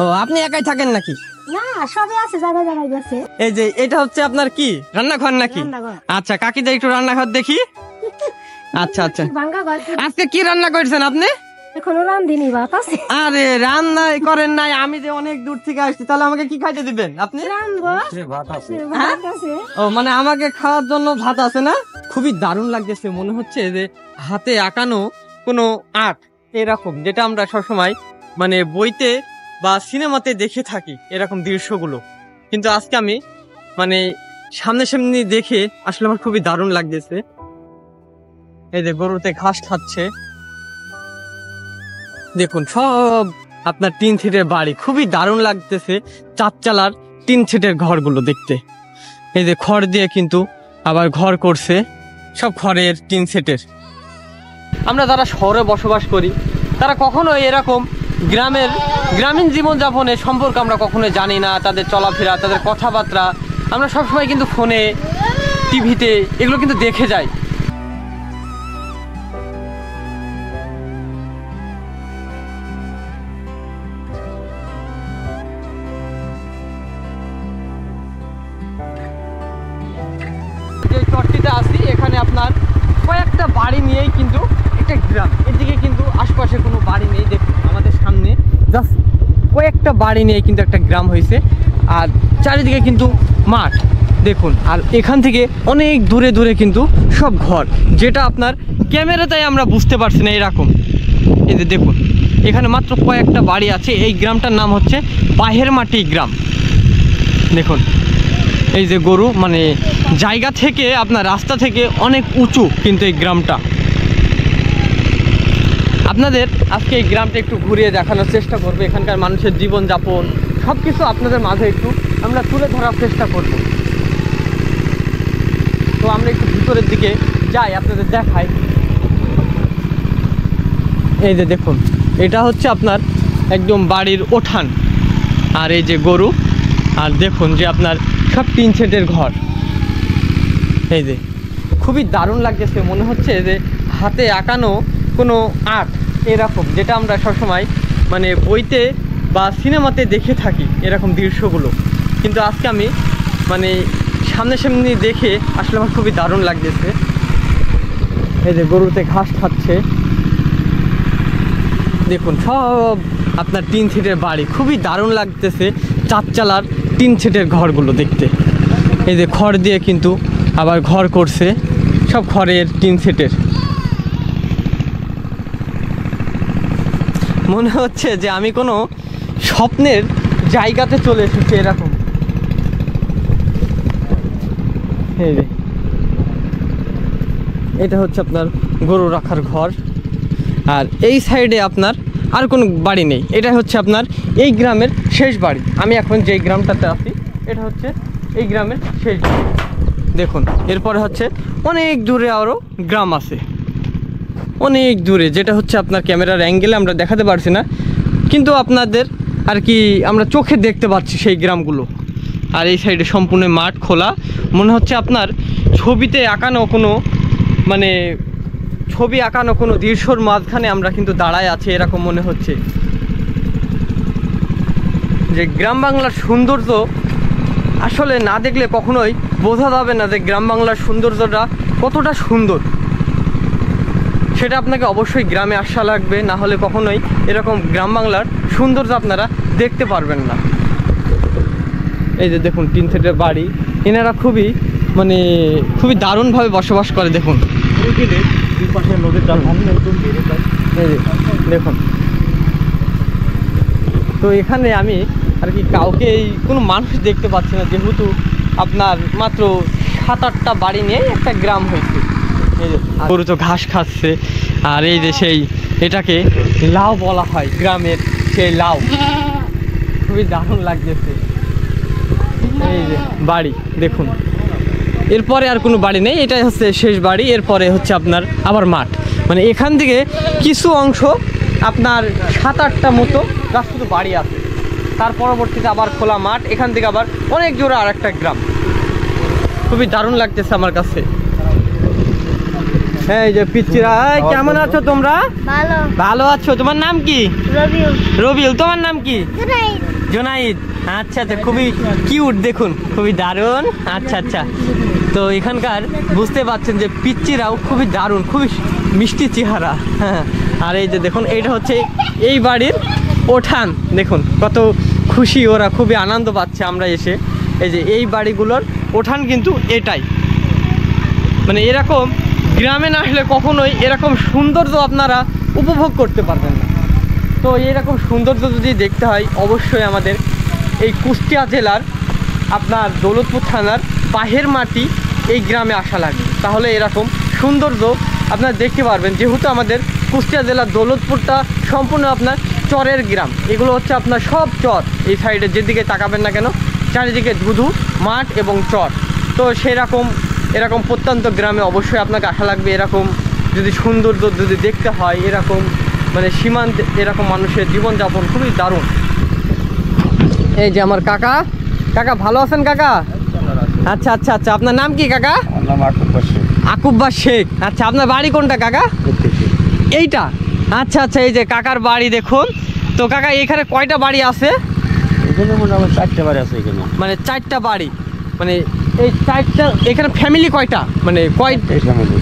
ও আপনি একাই থাকেন নাকি? না, সবাই আছে, জায়গা জায়গায় গেছে। এই যে এটা হচ্ছে আপনার কি রান্নাঘর নাকি? আচ্ছা কাকিদের একটু রান্নাঘর দেখি। আচ্ছা আচ্ছা, আজকে কি রান্না করছেন আপনি? এখনো রান্ধিনি, ভাত আছে। আরে রান্না করেন নাই? আমি যে অনেক দূর থেকে আসছি, তাহলে আমাকে কি খাইতে দিবেন আপনি? ভাত আছে। ও মানে আমাকে খাওয়ার জন্য ভাত আছে না? খুবই দারুণ লাগতেছে, মনে হচ্ছে যে হাতে আঁকানো কোনো আর্ট এরকম, যেটা আমরা সবসময় মানে বইতে বা সিনেমাতে দেখে থাকি এরকম দৃশ্যগুলো। কিন্তু আজকে আমি মানে সামনাসামনি দেখে আসলে আমার খুবই দারুণ লাগতেছে। এই যে গরুতে ঘাস খাচ্ছে, দেখুন সব আপনার টিন শেডের বাড়ি, খুবই দারুণ লাগতেছে। চারচালার টিন শেডের ঘরগুলো দেখতে। এই যে খড় দিয়ে কিন্তু আবার ঘর করছে, সব খড়ের টিন শেডের। আমরা যারা শহরে বসবাস করি তারা কখনো এরকম গ্রামীণ জীবনযাপনের সম্পর্কে আমরা কখনো জানি না। তাদের চলাফেরা, তাদের কথাবার্তা আমরা সবসময় কিন্তু ফোনে, টিভিতে এগুলো কিন্তু দেখে যাই। যে চরটিতে আছি এখানে আপনার কয়েকটা বাড়ি নিয়েই কিন্তু একটা গ্রাম। এদিকে কিন্তু আশপাশে কোনো বাড়ি নেই, দেখুন আমাদের সামনে জাস্ট কয়েকটা বাড়ি নিয়ে কিন্তু একটা গ্রাম হয়েছে। আর চারিদিকে কিন্তু মাঠ দেখুন, আর এখান থেকে অনেক দূরে দূরে কিন্তু সব ঘর, যেটা আপনার ক্যামেরাতে আমরা বুঝতে পারছি না এরকম। এই যে দেখুন এখানে মাত্র কয়েকটা বাড়ি আছে। এই গ্রামটার নাম হচ্ছে বাহেরমাটি গ্রাম। দেখুন এই যে গরু, মানে জায়গা থেকে আপনার রাস্তা থেকে অনেক উঁচু কিন্তু এই গ্রামটা। আপনাদের আজকে এই গ্রামটা একটু ঘুরিয়ে দেখানোর চেষ্টা করবো। এখানকার মানুষের জীবনযাপন সব কিছু আপনাদের মাঝে একটু আমরা তুলে ধরার চেষ্টা করব। তো আমরা একটু ভিতরের দিকে যাই, আপনাদের দেখাই। এই যে দেখুন এটা হচ্ছে আপনার একদম বাড়ির উঠান, আর এই যে গরু, আর দেখুন যে আপনার সব টিন শেডের ঘর। এই যে খুবই দারুণ লাগতেছে, মনে হচ্ছে যে হাতে আঁকানো কোনো আর্ট এরকম, যেটা আমরা সবসময় মানে বইতে বা সিনেমাতে দেখে থাকি এরকম দৃশ্যগুলো। কিন্তু আজকে আমি মানে সামনাসামনি দেখে আসলে আমার খুবই দারুণ লাগতেছে। এই যে গরুতে ঘাস খাচ্ছে, দেখুন সব আপনার টিন শেডের বাড়ি, খুবই দারুণ লাগতেছে। চারচালার টিন শেডের ঘরগুলো দেখতে। এই যে খড় দিয়ে কিন্তু আবার ঘর করছে, সব খড়ের টিন শেডের। মনে হচ্ছে যে আমি কোনো স্বপ্নের জায়গাতে চলে এসেছি এরকম। এই যে এটা হচ্ছে আপনার গরু রাখার ঘর, আর এই সাইডে আপনার আর কোনো বাড়ি নেই। এটা হচ্ছে আপনার এই গ্রামের শেষ বাড়ি। আমি এখন যেই গ্রামটাতে আছি এটা হচ্ছে এই গ্রামের শেষ বাড়ি। দেখুন এরপরে হচ্ছে অনেক দূরে আরও গ্রাম আছে, অনেক দূরে, যেটা হচ্ছে আপনার ক্যামেরার অ্যাঙ্গেলে আমরা দেখাতে পারছি না, কিন্তু আপনাদের আর কি আমরা চোখে দেখতে পাচ্ছি সেই গ্রামগুলো। আর এই সাইডে সম্পূর্ণ মাঠ খোলা, মনে হচ্ছে আপনার ছবিতে আঁকানো কোনো মানে ছবি আঁকানো কোনো দৃশ্যর মাঝখানে আমরা কিন্তু দাঁড়ায় আছি এরকম মনে হচ্ছে। যে গ্রাম বাংলার সৌন্দর্য আসলে না দেখলে কখনোই বোঝা যাবে না যে গ্রাম বাংলার সৌন্দর্যটা কতটা সুন্দর। সেটা আপনাকে অবশ্যই গ্রামে আসা লাগবে, না হলে কখনোই এরকম গ্রাম বাংলার সৌন্দর্য আপনারা দেখতে পারবেন না। এই যে দেখুন টিন শেডের বাড়ি, এনারা খুবই মানে খুবই দারুণভাবে বসবাস করে। দেখুন দেখুন, তো এখানে আমি আর কি কাউকে কোনো মানুষ দেখতে পাচ্ছি না, যেহেতু আপনার মাত্র 7-8টা বাড়ি নিয়ে একটা গ্রাম হয়েছে। এই যে গরু তো ঘাস খাচ্ছে, আর এই যে সেই এটাকে লাউ বলা হয়, গ্রামের সেই লাউ, খুবই দারুণ লাগতেছে। এই যে বাড়ি দেখুন, এরপরে আর কোনো বাড়ি নেই, এটাই হচ্ছে শেষ বাড়ি। এরপরে হচ্ছে আপনার আবার মাঠ, মানে এখান থেকে কিছু অংশ আপনার 7-8টা মতো রাস্তা বাড়ি আছে, তার পরবর্তীতে আবার খোলা মাঠ, এখান থেকে আবার অনেক জোরে আর একটা গ্রাম। খুবই দারুণ লাগতেছে আমার কাছে। এই যে পিচ্চিরা, এই কেমন আছো তোমরা? ভালো। ভালো আছো? তোমার নাম কি? রবিউল। রবিউল। তোমার নাম কি? জুনাইদ। আচ্ছা আচ্ছা, খুবই কিউট, দেখুন খুবই দারুণ। আচ্ছা আচ্ছা, তো এখানকার বুঝতে পারছেন যে পিচ্চিরাও খুবই দারুণ, খুবই মিষ্টি চেহারা। হ্যাঁ, আর এই যে দেখুন, এইটা হচ্ছে এই বাড়ির ওঠান। দেখুন কত খুশি ওরা, খুবই আনন্দ পাচ্ছে আমরা এসে। এই যে এই বাড়িগুলোর ওঠান কিন্তু এটাই, মানে এরকম গ্রামে না আসলে কখনোই এরকম সৌন্দর্য আপনারা উপভোগ করতে পারবেন না। তো এরকম সৌন্দর্য যদি দেখতে হয়, অবশ্যই আমাদের এই কুষ্টিয়া জেলার আপনার দৌলতপুর থানার বাহের মাটি এই গ্রামে আসা লাগবে, তাহলে এরকম সৌন্দর্য আপনারা দেখতে পারবেন। যেহেতু আমাদের কুষ্টিয়া জেলার দৌলতপুরটা সম্পূর্ণ আপনার চরের গ্রাম, এগুলো হচ্ছে আপনার সব চর। এই সাইডে যেদিকে তাকাবেন না কেন, চারিদিকে ধুধু মাঠ এবং চর। তো সেরকম এরকম প্রত্যন্ত গ্রামে অবশ্যই আপনাকে আসা লাগবে। এরকম যদি সৌন্দর্য যদি দেখতে হয়, এরকম মানে সীমান্তে এরকম মানুষের জীবনযাপন খুবই দারুণ। এই যে আমার কাকা। কাকা ভালো আছেন কাকা? আচ্ছা আচ্ছা আচ্ছা, আপনার নাম কি কাকা? আকুব্বা শেখ। আচ্ছা, আপনার বাড়ি কোনটা কাকা? এইটা। আচ্ছা আচ্ছা, এই যে কাকার বাড়ি দেখুন। তো কাকা এখানে কয়টা বাড়ি আছে? এখানে মোটামুটি 4টা বাড়ি আছে এখানে। মানে 4টা বাড়ি, মানে এই 4টা। এখানে ফ্যামিলি কয়টা, মানে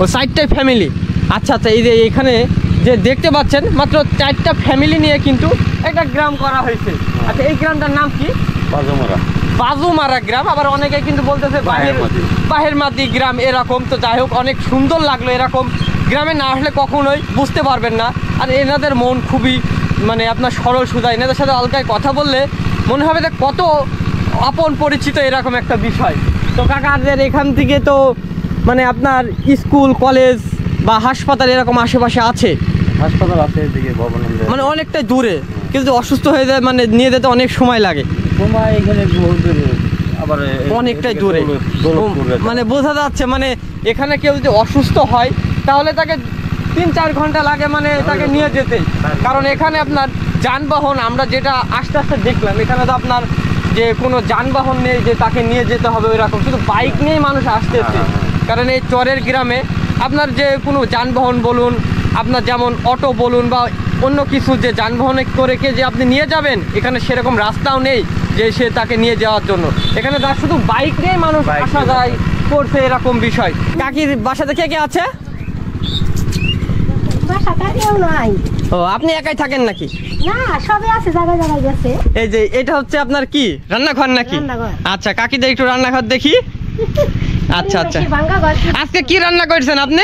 ও 4টাই ফ্যামিলি। আচ্ছা আচ্ছা, এই যে এখানে যে দেখতে পাচ্ছেন মাত্র 4টা ফ্যামিলি নিয়ে কিন্তু একটা গ্রাম করা হয়েছে। আচ্ছা, এই গ্রামটার নাম কি? বাজুমারা গ্রাম। আবার অনেকে কিন্তু বলতেছে বাহের মাটি গ্রাম এরকম। তো যাই হোক, অনেক সুন্দর লাগলো। এরকম গ্রামে না আসলে কখনোই বুঝতে পারবেন না। আর এনাদের মন খুবই মানে আপনার সরল সোজা। এনাদের সাথে আলকায় কথা বললে মনে হবে যে কত আপন পরিচিত, এরকম একটা বিষয়। তো কাকাদের এখান থেকে তো মানে আপনার স্কুল কলেজ বা হাসপাতাল এরকম আশেপাশে আছে? হাসপাতাল আছে এদিকে ভবনন্দে, মানে অনেকটাই দূরে, কিন্তু অসুস্থ হয়ে যায় মানে নিয়ে যেতে অনেক সময় লাগে। সময় এখানে বহুত দূরে, আবার অনেকটাই দূরে। মানে বোঝা যাচ্ছে, মানে এখানে কেউ যদি অসুস্থ হয় তাহলে তাকে 3-4 ঘন্টা লাগে মানে তাকে নিয়ে যেতে। কারণ এখানে আপনার যানবাহন, আমরা যেটা আস্তে আস্তে দেখলাম, এখানে তো আপনার যে কোনো যানবাহন নেই যে তাকে নিয়ে যেতে হবে ওইরকম, শুধু বাইক নিয়েই মানুষ আসতেছে। কারণ এই চরের গ্রামে আপনার যে কোনো যানবাহন বলুন, আপনার যেমন অটো বলুন বা অন্য কিছু যে যানবাহনে করে যে আপনি নিয়ে যাবেন, এখানে সেরকম রাস্তাও নেই যে সে তাকে নিয়ে যাওয়ার জন্য। এখানে তার শুধু বাইক নিয়েই মানুষ আসা যায় করছে, এরকম বিষয়। কাকির বাসাতে কে কে আছে? ও, আপনি একাই থাকেন নাকি? না, সবে আছে, জায়গায় জায়গায় গেছে। এই যে এটা হচ্ছে আপনার কি রান্নাঘর নাকি? আচ্ছা, কাকিদের একটু রান্নাঘর দেখি। আচ্ছা আচ্ছা, আজকে কি রান্না করছেন আপনি?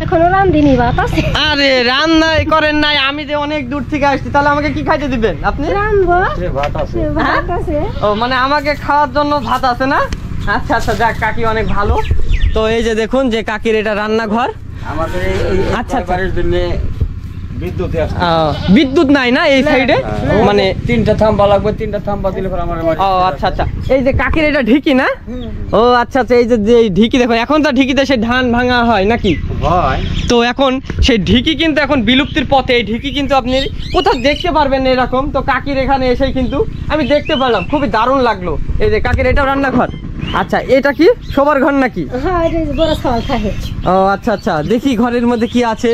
এখনো রান্ধিনি, ভাত আছে। আরে রান্না করেন নাই? আমি যে অনেক দূর থেকে আসছি, তাহলে আমাকে কি খাইতে দিবেন আপনি? রান্ধবো, ভাত আছে। ভাত আছে। ও, মানে আমাকে খাওয়ার জন্য ভাত আছে না? আচ্ছা আচ্ছা, যাক, কাকি অনেক ভালো। তো এই যে দেখুন যে কাকির এটা রান্নাঘর। আমাদের এই আচ্ছা বাড়ির জন্য বিদ্যুৎ আছে। বিদ্যুৎ নাই না এই সাইডে? মানে 3টা থাম্বা লাগবে, 3টা থাম্বা দিলে পরে আমার বাড়ি। ও আচ্ছা আচ্ছা, এই যে কাকির এটা ঢিকি না? ও আচ্ছা আচ্ছা, এই যে ঢিকি দেখুন, এখন তো ঢিকিতে সে ধান ভাঙা হয় নাকি? হয়। তো এখন সেই ঢিকি কিন্তু এখন বিলুপ্তির পথে। এই ঢিকি কিন্তু আপনি কোথাও দেখতে পারবেন না এরকম। তো কাকির এখানে এসেই কিন্তু আমি দেখতে পারলাম, খুবই দারুণ লাগলো। এই যে কাকির এটাও রান্নাঘর। আচ্ছা, এটা কি শোবার ঘর নাকি? হ্যাঁ, এটা বড় সওয়াল থাকে। ও আচ্ছা আচ্ছা, দেখি ঘরের মধ্যে কি আছে।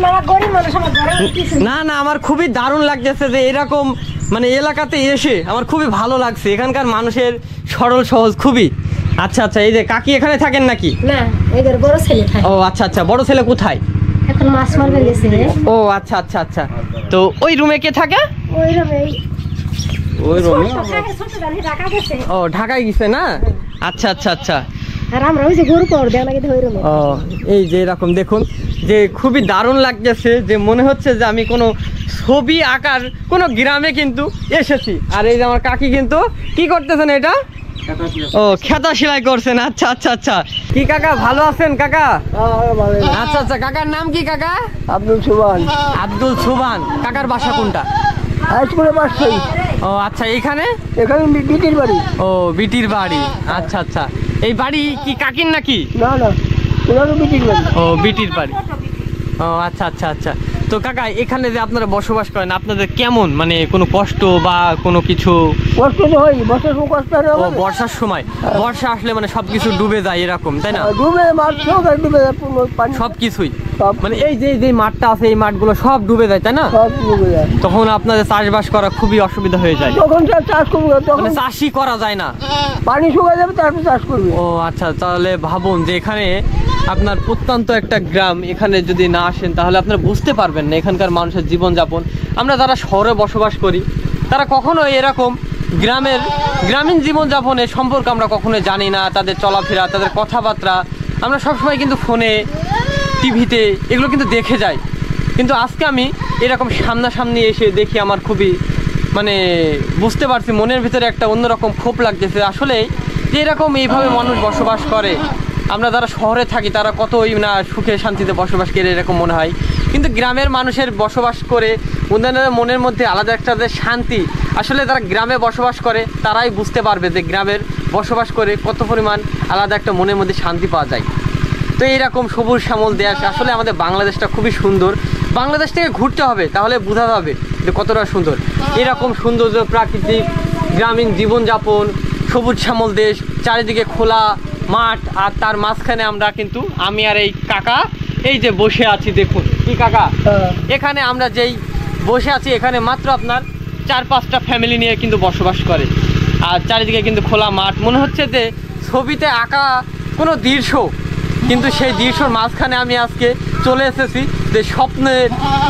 আমার গরিব মানুষ, আমার ঘরে কিছু না না, আমার খুবই দারুণ লাগতেছে যে এরকম মানে এলাকাতে এসে আমার খুবই ভালো লাগছে। এখানকার মানুষের সরল সহজ খুবই। আচ্ছা আচ্ছা, এই যে কাকি এখানে থাকেন নাকি? না, এদের বড় ছেলে থাকে। ও আচ্ছা আচ্ছা, বড় ছেলে কোথায়? এখন মাছ মারবে গেছে। ও আচ্ছা আচ্ছা আচ্ছা, তো ওই রুমে কে থাকে? ওই রকমই। ওই রুমে ছোট গাড়ি ঢাকা গেছে। ও, ঢাকায় গেছে না? আচ্ছা আচ্ছা আচ্ছা। আর আমরা ওই যে গরু পাওয়ার দেওয়া লাগে ওই রকম। ও, এই যে এরকম দেখুন যে খুবই দারুণ লাগতেছে, যে মনে হচ্ছে যে আমি কোনো ছবি আঁকার কোনো গ্রামে কিন্তু এসেছি। আর এই যে আমার কাকি কিন্তু কি করতেছেন এটা? ও, খেতা সেলাই করছেন। আচ্ছা আচ্ছা আচ্ছা, কি কাকা ভালো আছেন কাকা? আচ্ছা আচ্ছা, কাকার নাম কি কাকা? আব্দুল সুবহান। আব্দুল সুবহান। কাকার বাসা কোনটা? হাইস্কুলের বাসাই। ও আচ্ছা, এইখানে এখানে বিটির বাড়ি। ও, বিটির বাড়ি। আচ্ছা আচ্ছা, এই বাড়ি কি কাকির নাকি? না না, ওনারও বিটির বাড়ি। ও, বিটির বাড়ি। ও আচ্ছা আচ্ছা আচ্ছা, তো কাকা এখানে যে আপনারা বসবাস করেন আপনাদের কেমন মানে কোনো কষ্ট বা কোনো কিছু? কষ্ট তো হয়, বর্ষার সময় কষ্ট হয় না ও আমাদের? বর্ষার সময়, বর্ষা আসলে মানে সবকিছু ডুবে যায় এরকম তাই না? ডুবে মাছ সব ডুবে যায়, পুরো পানি সবকিছুই সব মানে এই যে মাঠটা আছে এই মাঠগুলো সব ডুবে যায় তাই না? সব ডুবে যায়। তখন আপনাদের চাষবাস করা খুবই অসুবিধা হয়ে যায়, যখন চাষ করবো তখন মানে চাষই করা যায় না। পানি শুকায় যাবে, তারপর চাষ করবে। ও আচ্ছা, তাহলে ভাবুন যে এখানে আপনার প্রত্যন্ত একটা গ্রাম, এখানে যদি না আসেন তাহলে আপনারা বুঝতে পারবেন না এখানকার মানুষের জীবনযাপন। আমরা যারা শহরে বসবাস করি তারা কখনো এরকম গ্রামীণ জীবনযাপনের সম্পর্কে আমরা কখনো জানি না, তাদের চলাফেরা, তাদের কথাবার্তা আমরা সবসময় কিন্তু ফোনে, টিভিতে এগুলো কিন্তু দেখে যাই। কিন্তু আজকে আমি এরকম সামনাসামনি এসে দেখি আমার খুবই মানে বুঝতে পারছি, মনের ভিতরে একটা অন্যরকম ক্ষোভ লাগতেছে আসলে যে এরকম এইভাবে মানুষ বসবাস করে। আমরা যারা শহরে থাকি তারা কতই না সুখে শান্তিতে বসবাস করে এরকম মনে হয়, কিন্তু গ্রামের মানুষের বসবাস করে ওনাদের মনের মধ্যে আলাদা একটা যে শান্তি, আসলে যারা গ্রামে বসবাস করে তারাই বুঝতে পারবে যে গ্রামের বসবাস করে কত পরিমাণ আলাদা একটা মনের মধ্যে শান্তি পাওয়া যায়। তো এইরকম সবুজ শ্যামল দেশ, আসলে আমাদের বাংলাদেশটা খুবই সুন্দর। বাংলাদেশ থেকে ঘুরতে হবে তাহলে বোঝা যাবে যে কতটা সুন্দর। এরকম সৌন্দর্য, প্রাকৃতিক গ্রামীণ জীবনযাপন, সবুজ শ্যামল দেশ, চারিদিকে খোলা মাঠ, আর তার মাঝখানে আমরা কিন্তু আমি আর এই কাকা এই যে বসে আছি, দেখুন কি কাকা, এখানে আমরা যেই বসে আছি এখানে মাত্র আপনার 4-5টা ফ্যামিলি নিয়ে কিন্তু বসবাস করে। আর চারিদিকে কিন্তু খোলা মাঠ, মনে হচ্ছে যে ছবিতে আঁকা কোনো দৃশ্য, কিন্তু সেই দৃশ্যর মাঝখানে আমি আজকে চলে এসেছি যে স্বপ্নের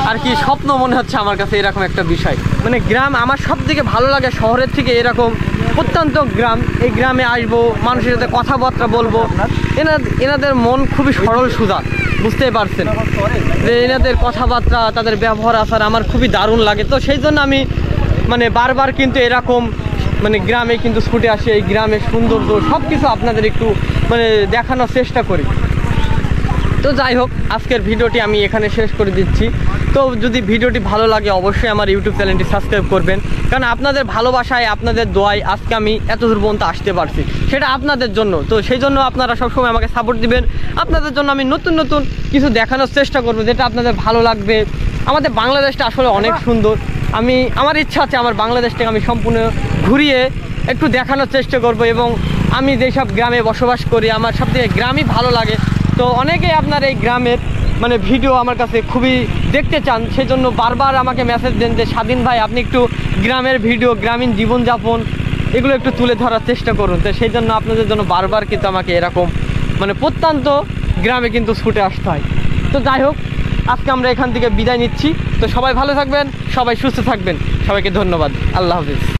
আর কি স্বপ্ন মনে হচ্ছে আমার কাছে এরকম একটা বিষয়। মানে গ্রাম আমার সব থেকে ভালো লাগে শহরের থেকে, এরকম প্রত্যন্ত গ্রাম, এই গ্রামে আসবো, মানুষের সাথে কথাবার্তা বলবো। এনাদের মন খুবই সরল সোজা, বুঝতেই পারছেন যে এনাদের কথাবার্তা, তাদের ব্যবহার আচার আমার খুবই দারুণ লাগে। তো সেই জন্য আমি মানে বারবার কিন্তু এরকম মানে গ্রামে কিন্তু ছুটে আসি, এই গ্রামের সৌন্দর্য সব কিছু আপনাদের একটু মানে দেখানোর চেষ্টা করি। তো যাই হোক, আজকের ভিডিওটি আমি এখানে শেষ করে দিচ্ছি। তো যদি ভিডিওটি ভালো লাগে অবশ্যই আমার ইউটিউব চ্যানেলটি সাবস্ক্রাইব করবেন, কারণ আপনাদের ভালোবাসায়, আপনাদের দোয়ায় আজকে আমি এত দূর পর্যন্ত আসতে পারছি, সেটা আপনাদের জন্য। তো সেই জন্য আপনারা সবসময় আমাকে সাপোর্ট দিবেন। আপনাদের জন্য আমি নতুন নতুন কিছু দেখানোর চেষ্টা করবো যেটা আপনাদের ভালো লাগবে। আমাদের বাংলাদেশটা আসলে অনেক সুন্দর, আমার ইচ্ছা আছে আমার বাংলাদেশটাকে আমি সম্পূর্ণ ঘুরিয়ে একটু দেখানোর চেষ্টা করব। এবং আমি যেসব গ্রামে বসবাস করি আমার সবথেকে গ্রামই ভালো লাগে। তো অনেকেই আপনার এই গ্রামের মানে ভিডিও আমার কাছে খুবই দেখতে চান, সেই জন্য বারবার আমাকে মেসেজ দেন যে স্বাধীন ভাই আপনি একটু গ্রামের ভিডিও, গ্রামীণ জীবনযাপন এগুলো একটু তুলে ধরার চেষ্টা করুন। তো সেই জন্য আপনাদের জন্য বারবার কিন্তু আমাকে এরকম মানে প্রত্যন্ত গ্রামে কিন্তু ছুটে আসতে হয়। তো যাই হোক, আজকে আমরা এখান থেকে বিদায় নিচ্ছি। তো সবাই ভালো থাকবেন, সবাই সুস্থ থাকবেন, সবাইকে ধন্যবাদ, আল্লাহ হাফিজ।